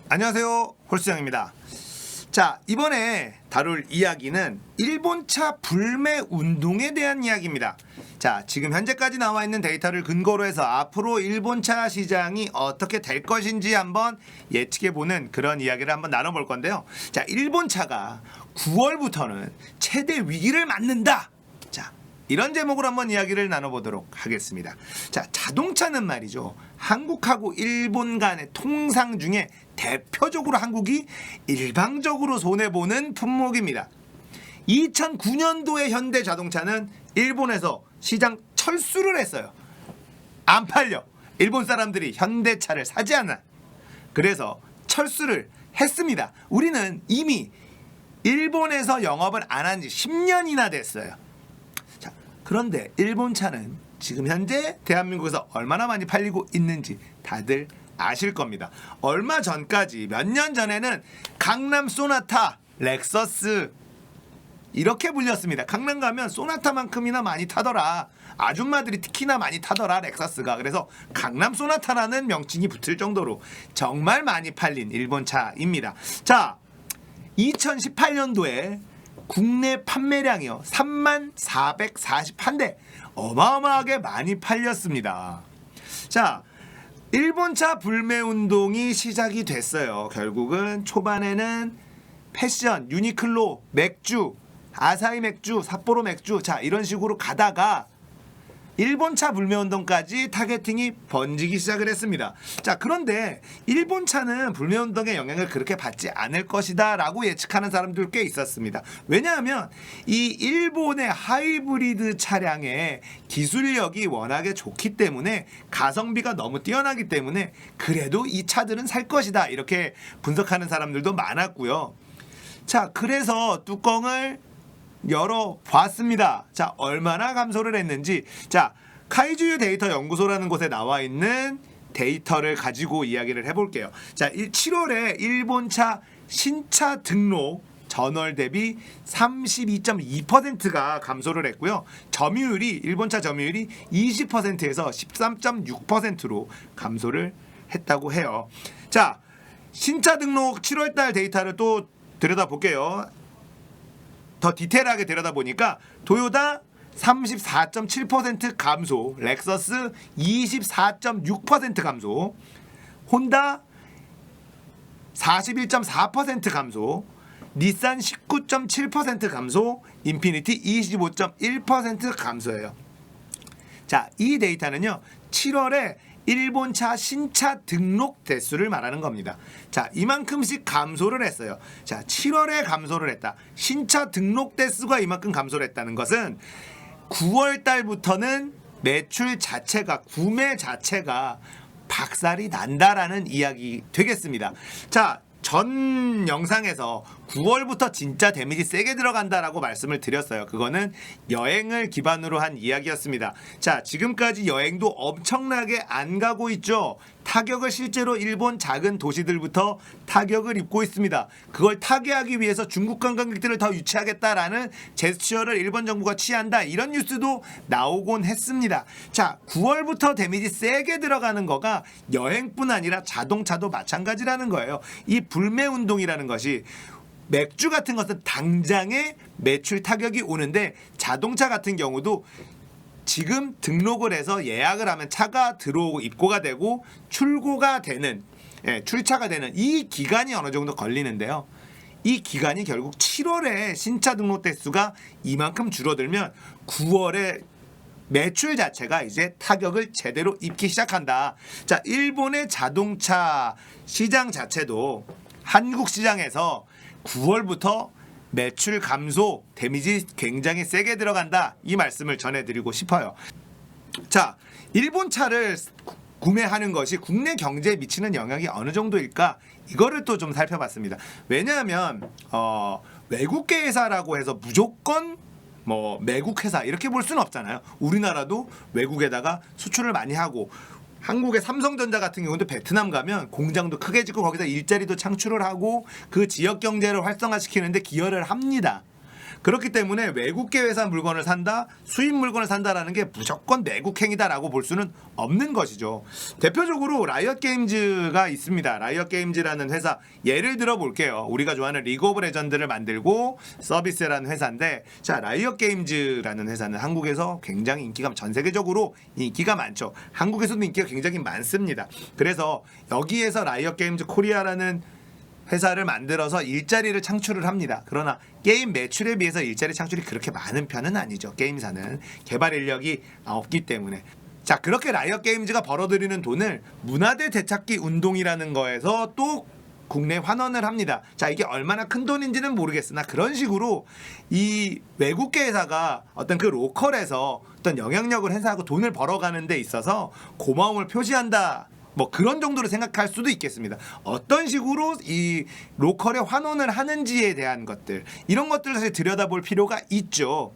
안녕하세요, 홀수영입니다. 자, 이번에 다룰 이야기는 일본차 불매 운동에 대한 이야기입니다. 자, 지금 현재까지 나와 있는 데이터를 근거로 해서 앞으로 일본차 시장이 어떻게 될 것인지 한번 예측해보는 그런 이야기를 한번 나눠볼 건데요. 자, 일본차가 9월부터는 최대 위기를 맞는다. 자, 이런 제목으로 한번 이야기를 나눠보도록 하겠습니다. 자, 자동차는 말이죠, 한국하고 일본 간의 통상 중에 대표적으로 한국이 일방적으로 손해보는 품목입니다. 2009년도에 현대자동차는 일본에서 시장 철수를 했어요. 안 팔려. 일본 사람들이 현대차를 사지 않아. 그래서 철수를 했습니다. 우리는 이미 일본에서 영업을 안 한 지 10년이나 됐어요. 자, 그런데 일본 차는 지금 현재 대한민국에서 얼마나 많이 팔리고 있는지 다들 아실 겁니다. 얼마 전까지, 몇 년 전에는 강남 소나타, 렉서스 이렇게 불렸습니다. 강남 가면 소나타만큼이나 많이 타더라. 아줌마들이 특히나 많이 타더라, 렉서스가. 그래서 강남 소나타라는 명칭이 붙을 정도로 정말 많이 팔린 일본 차입니다. 자, 2018년도에 국내 판매량이요 34,441대, 어마어마하게 많이 팔렸습니다. 자, 일본차 불매운동이 시작이 됐어요. 결국은 초반에는 패션, 유니클로, 맥주, 아사히 맥주, 삿포로 맥주, 자, 이런 식으로 가다가 일본차 불매운동까지 타겟팅이 번지기 시작을 했습니다. 자, 그런데 일본차는 불매운동의 영향을 그렇게 받지 않을 것이다 라고 예측하는 사람들 꽤 있었습니다. 왜냐하면 이 일본의 하이브리드 차량의 기술력이 워낙에 좋기 때문에, 가성비가 너무 뛰어나기 때문에 그래도 이 차들은 살 것이다, 이렇게 분석하는 사람들도 많았고요. 자, 그래서 뚜껑을 열어봤습니다. 자, 얼마나 감소를 했는지. 자, 카이주유 데이터 연구소라는 곳에 나와 있는 데이터를 가지고 이야기를 해볼게요. 자, 7월에 일본차 신차 등록 전월 대비 32.2%가 감소를 했고요. 점유율이, 일본차 점유율이 20%에서 13.6%로 감소를 했다고 해요. 자, 신차 등록 7월달 데이터를 또 들여다볼게요. 더 디테일하게 들여다보니까 도요타 34.7% 감소, 렉서스 24.6% 감소, 혼다 41.4% 감소, 닛산 19.7% 감소, 인피니티 25.1% 감소예요. 자, 이 데이터는요 7월에 일본차 신차 등록 대수를 말하는 겁니다. 자, 이만큼씩 감소를 했어요. 자, 7월에 감소를 했다. 신차 등록 대수가 이만큼 감소를 했다는 것은 9월 달부터는 매출 자체가, 구매 자체가 박살이 난다라는 이야기 되겠습니다. 자, 전 영상에서 9월부터 진짜 데미지 세게 들어간다라고 말씀을 드렸어요. 그거는 여행을 기반으로 한 이야기였습니다. 자, 지금까지 여행도 엄청나게 안 가고 있죠. 타격을 실제로 일본 작은 도시들부터 타격을 입고 있습니다. 그걸 타개하기 위해서 중국 관광객들을 더 유치하겠다라는 제스처를 일본 정부가 취한다, 이런 뉴스도 나오곤 했습니다. 자, 9월부터 데미지 세게 들어가는 거가 여행뿐 아니라 자동차도 마찬가지라는 거예요. 이 불매운동이라는 것이, 맥주 같은 것은 당장에 매출 타격이 오는데, 자동차 같은 경우도 지금 등록을 해서 예약을 하면 차가 들어오고 입고가 되고 출고가 되는, 출차가 되는 이 기간이 어느 정도 걸리는데요. 이 기간이 결국 7월에 신차 등록 대수가 이만큼 줄어들면 9월에 매출 자체가 이제 타격을 제대로 입기 시작한다. 자, 일본의 자동차 시장 자체도 한국 시장에서 9월부터 매출 감소, 데미지 굉장히 세게 들어간다, 이 말씀을 전해드리고 싶어요. 자, 일본 차를 구매하는 것이 국내 경제에 미치는 영향이 어느 정도일까, 이거를 또 좀 살펴봤습니다. 왜냐하면 외국계 회사라고 해서 무조건 뭐 매국 회사 이렇게 볼 수는 없잖아요. 우리나라도 외국에다가 수출을 많이 하고, 한국의 삼성전자 같은 경우도 베트남 가면 공장도 크게 짓고 거기서 일자리도 창출을 하고 그 지역 경제를 활성화시키는데 기여를 합니다. 그렇기 때문에 외국계 회사 물건을 산다, 수입 물건을 산다라는 게 무조건 내국행위다라고 볼 수는 없는 것이죠. 대표적으로 라이엇 게임즈가 있습니다. 라이엇 게임즈라는 회사 예를 들어 볼게요. 우리가 좋아하는 리그 오브 레전드를 만들고 서비스라는 회사인데, 자, 라이엇 게임즈라는 회사는 한국에서 굉장히 인기가, 전 세계적으로 인기가 많죠. 한국에서도 인기가 굉장히 많습니다. 그래서 여기에서 라이엇 게임즈 코리아라는 회사를 만들어서 일자리를 창출을 합니다. 그러나 게임 매출에 비해서 일자리 창출이 그렇게 많은 편은 아니죠. 게임사는 개발 인력이 없기 때문에. 자, 그렇게 라이엇 게임즈가 벌어들이는 돈을 문화재 되찾기 운동이라는 거에서 또 국내 환원을 합니다. 자, 이게 얼마나 큰 돈인지는 모르겠으나 그런 식으로 이 외국계 회사가 어떤 그 로컬에서 어떤 영향력을 행사하고 돈을 벌어가는 데 있어서 고마움을 표시한다, 뭐 그런 정도로 생각할 수도 있겠습니다. 어떤 식으로 이 로컬에 환원을 하는지에 대한 것들, 이런 것들을 사실 들여다볼 필요가 있죠.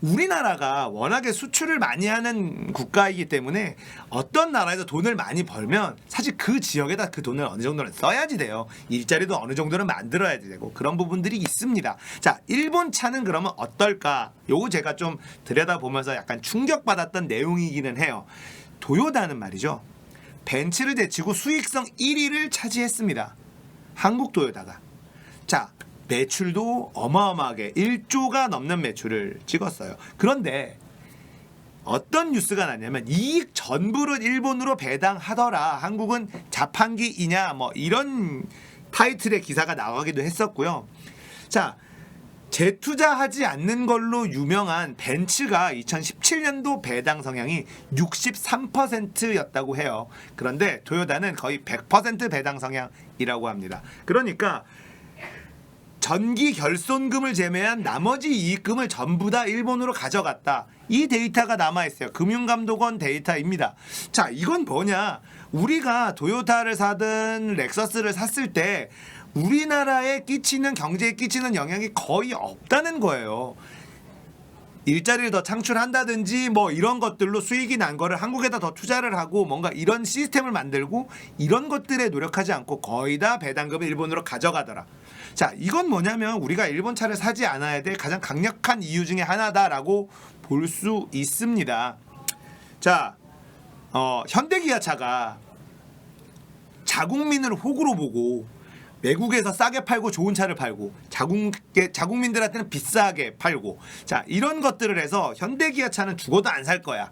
우리나라가 워낙에 수출을 많이 하는 국가이기 때문에 어떤 나라에서 돈을 많이 벌면 사실 그 지역에다 그 돈을 어느 정도는 써야지 돼요. 일자리도 어느 정도는 만들어야 되고 그런 부분들이 있습니다. 자, 일본 차는 그러면 어떨까? 요거 제가 좀 들여다보면서 약간 충격받았던 내용이기는 해요. 도요타는 말이죠, 벤츠를 제치고 수익성 1위를 차지했습니다. 한국 도요타가. 자, 매출도 어마어마하게 1조가 넘는 매출을 찍었어요. 그런데 어떤 뉴스가 났냐면 이익 전부를 일본으로 배당하더라, 한국은 자판기이냐, 뭐 이런 타이틀의 기사가 나가기도 했었고요. 자, 재투자하지 않는 걸로 유명한 벤츠가 2017년도 배당 성향이 63%였다고 해요. 그런데 도요타는 거의 100% 배당 성향이라고 합니다. 그러니까 전기 결손금을 제외한 나머지 이익금을 전부 다 일본으로 가져갔다. 이 데이터가 남아있어요. 금융감독원 데이터입니다. 자, 이건 뭐냐? 우리가 도요타를 사든 렉서스를 샀을 때 우리나라에 끼치는, 경제에 끼치는 영향이 거의 없다는 거예요. 일자리를 더 창출한다든지 뭐 이런 것들로 수익이 난 거를 한국에다 더 투자를 하고 뭔가 이런 시스템을 만들고 이런 것들에 노력하지 않고 거의 다 배당금을 일본으로 가져가더라. 자, 이건 뭐냐면 우리가 일본 차를 사지 않아야 될 가장 강력한 이유 중에 하나다라고 볼 수 있습니다. 자, 현대기아차가 자국민을 호구로 보고 외국에서 싸게 팔고 좋은 차를 팔고 자국민들한테는 비싸게 팔고, 자, 이런 것들을 해서 현대기아차는 죽어도 안 살 거야,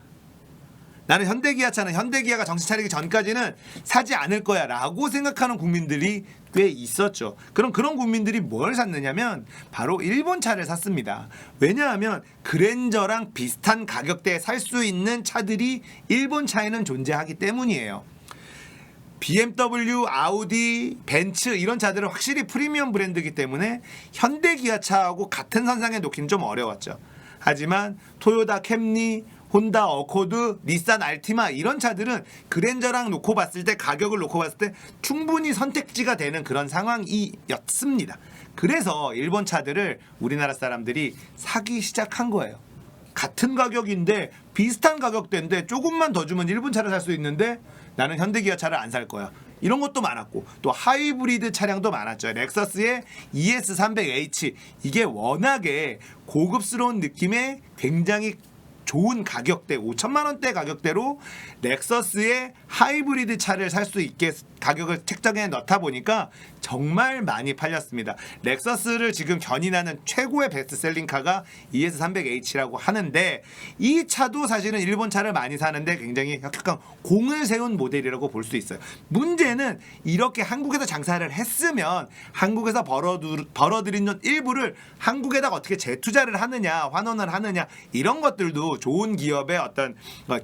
나는 현대기아차는 현대기아가 정신 차리기 전까지는 사지 않을 거야 라고 생각하는 국민들이 꽤 있었죠. 그럼 그런 국민들이 뭘 샀느냐면 바로 일본 차를 샀습니다. 왜냐하면 그랜저랑 비슷한 가격대에 살 수 있는 차들이 일본 차에는 존재하기 때문이에요. BMW, 아우디, 벤츠 이런 차들은 확실히 프리미엄 브랜드이기 때문에 현대기아차하고 같은 선상에 놓기는 좀 어려웠죠. 하지만 토요타 캠리, 혼다 어코드, 닛산 알티마 이런 차들은 그랜저랑 놓고 봤을 때, 가격을 놓고 봤을 때 충분히 선택지가 되는 그런 상황이었습니다. 그래서 일본 차들을 우리나라 사람들이 사기 시작한 거예요. 같은 가격인데, 비슷한 가격대인데 조금만 더 주면 일본 차를 살 수 있는데 나는 현대기아차를 안 살 거야. 이런 것도 많았고, 또 하이브리드 차량도 많았죠. 렉서스의 ES300H, 이게 워낙에 고급스러운 느낌의 굉장히 좋은 가격대, 5천만 원대 가격대로 렉서스의 하이브리드 차를 살 수 있게 가격을 책정해 넣다 보니까 정말 많이 팔렸습니다. 렉서스를 지금 견인하는 최고의 베스트셀링카가 ES300H라고 하는데, 이 차도 사실은 일본 차를 많이 사는데 굉장히 약간 공을 세운 모델이라고 볼 수 있어요. 문제는 이렇게 한국에서 장사를 했으면 한국에서 벌어들인 돈 일부를 한국에다가 어떻게 재투자를 하느냐, 환원을 하느냐, 이런 것들도 좋은 기업의 어떤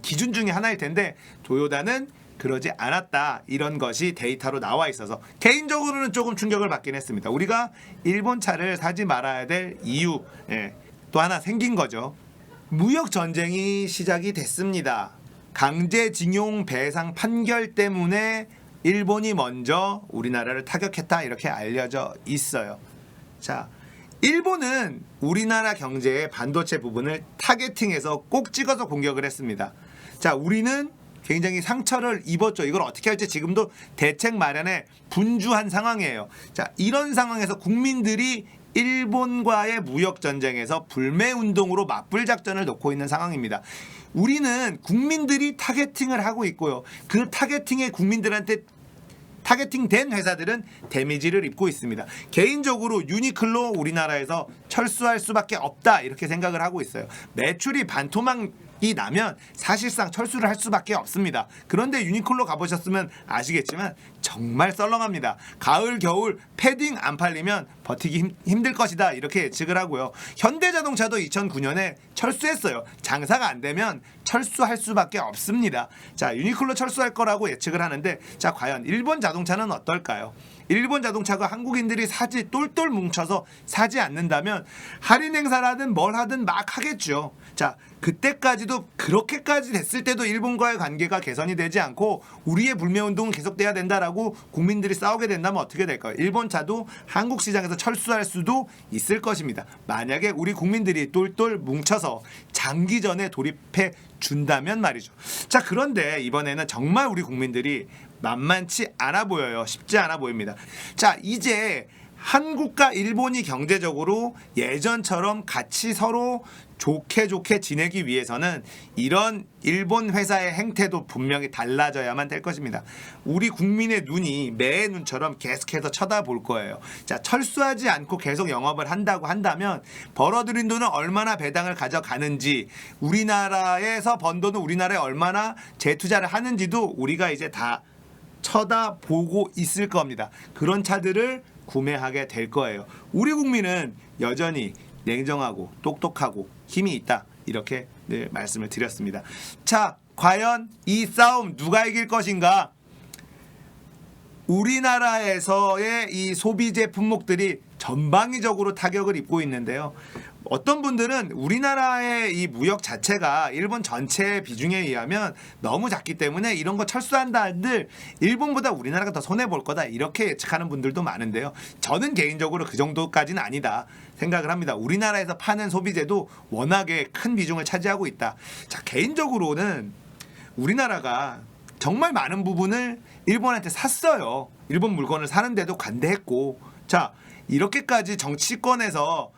기준 중에 하나일 텐데 도요타는 그러지 않았다. 이런 것이 데이터로 나와 있어서 개인적으로는 조금 충격을 받긴 했습니다. 우리가 일본 차를 사지 말아야 될 이유, 또 하나 생긴 거죠. 무역 전쟁이 시작이 됐습니다. 강제징용 배상 판결 때문에 일본이 먼저 우리나라를 타격했다, 이렇게 알려져 있어요. 자, 일본은 우리나라 경제의 반도체 부분을 타겟팅해서 꼭 찍어서 공격을 했습니다. 자, 우리는 굉장히 상처를 입었죠. 이걸 어떻게 할지 지금도 대책 마련에 분주한 상황이에요. 자, 이런 상황에서 국민들이 일본과의 무역 전쟁에서 불매 운동으로 맞불 작전을 놓고 있는 상황입니다. 우리는 국민들이 타겟팅을 하고 있고요. 그 타겟팅에 국민들한테 타겟팅된 회사들은 데미지를 입고 있습니다. 개인적으로 유니클로 우리나라에서 철수할 수밖에 없다 이렇게 생각을 하고 있어요. 매출이 반토막이 나면 사실상 철수를 할 수밖에 없습니다. 그런데 유니클로 가보셨으면 아시겠지만 정말 썰렁합니다. 가을 겨울 패딩 안 팔리면 버티기 힘들 것이다 이렇게 예측을 하고요. 현대자동차도 2009년에 철수했어요. 장사가 안 되면 철수할 수밖에 없습니다. 자, 유니클로 철수할 거라고 예측을 하는데, 자, 과연 일본 자동차는 어떨까요? 일본 자동차가 한국인들이 사지 똘똘 뭉쳐서 사지 않는다면 할인 행사라든 뭘 하든 막 하겠죠. 자, 그때까지도 그렇게까지 됐을 때도 일본과의 관계가 개선이 되지 않고 우리의 불매운동은 계속돼야 된다라고 국민들이 싸우게 된다면 어떻게 될까요? 일본 차도 한국 시장에서 철수할 수도 있을 것입니다. 만약에 우리 국민들이 똘똘 뭉쳐서 장기전에 돌입해 준다면 말이죠. 자, 그런데 이번에는 정말 우리 국민들이 만만치 않아 보여요. 쉽지 않아 보입니다. 자, 이제 한국과 일본이 경제적으로 예전처럼 같이 서로 좋게 지내기 위해서는 이런 일본 회사의 행태도 분명히 달라져야만 될 것입니다. 우리 국민의 눈이 매의 눈처럼 계속해서 쳐다볼 거예요. 자, 철수하지 않고 계속 영업을 한다고 한다면 벌어들인 돈은 얼마나 배당을 가져가는지, 우리나라에서 번 돈은 우리나라에 얼마나 재투자를 하는지도 우리가 이제 다 쳐다보고 있을 겁니다. 그런 차들을 구매하게 될 거예요. 우리 국민은 여전히 냉정하고 똑똑하고 힘이 있다 이렇게 늘 말씀을 드렸습니다. 자, 과연 이 싸움 누가 이길 것인가? 우리나라에서의 이 소비재 품목들이 전방위적으로 타격을 입고 있는데요. 어떤 분들은 우리나라의 이 무역 자체가 일본 전체 비중에 의하면 너무 작기 때문에 이런 거 철수한다 한들 일본보다 우리나라가 더 손해볼 거다 이렇게 예측하는 분들도 많은데요. 저는 개인적으로 그 정도까지는 아니다 생각을 합니다. 우리나라에서 파는 소비재도 워낙에 큰 비중을 차지하고 있다. 자, 개인적으로는 우리나라가 정말 많은 부분을 일본한테 샀어요. 일본 물건을 사는데도 관대했고, 자, 이렇게까지 정치권에서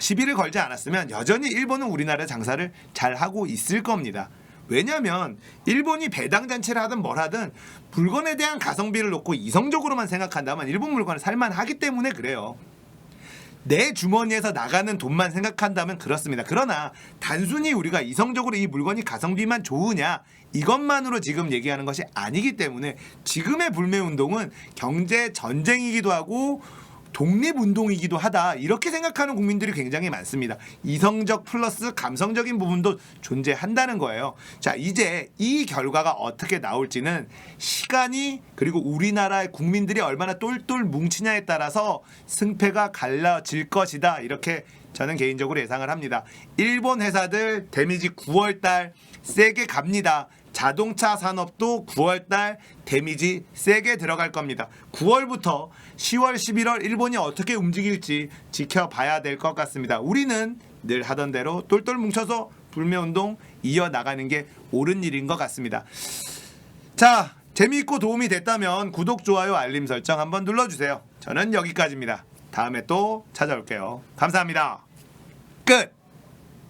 시비를 걸지 않았으면 여전히 일본은 우리나라 장사를 잘 하고 있을 겁니다. 왜냐하면 일본이 배당 잔치를 하든 뭘 하든 물건에 대한 가성비를 놓고 이성적으로만 생각한다면 일본 물건을 살만하기 때문에 그래요. 내 주머니에서 나가는 돈만 생각한다면 그렇습니다. 그러나 단순히 우리가 이성적으로 이 물건이 가성비만 좋으냐 이것만으로 지금 얘기하는 것이 아니기 때문에 지금의 불매운동은 경제 전쟁이기도 하고 독립운동이기도 하다 이렇게 생각하는 국민들이 굉장히 많습니다. 이성적 플러스 감성적인 부분도 존재한다는 거예요. 자, 이제 이 결과가 어떻게 나올지는 시간이 그리고 우리나라의 국민들이 얼마나 똘똘 뭉치냐에 따라서 승패가 갈라질 것이다 이렇게 저는 개인적으로 예상을 합니다. 일본 회사들 데미지 9월달 세게 갑니다. 자동차 산업도 9월달 데미지 세게 들어갈 겁니다. 9월부터 10월, 11월 일본이 어떻게 움직일지 지켜봐야 될 것 같습니다. 우리는 늘 하던 대로 똘똘 뭉쳐서 불매운동 이어나가는 게 옳은 일인 것 같습니다. 자, 재미있고 도움이 됐다면 구독, 좋아요, 알림 설정 한번 눌러주세요. 저는 여기까지입니다. 다음에 또 찾아올게요. 감사합니다. 끝!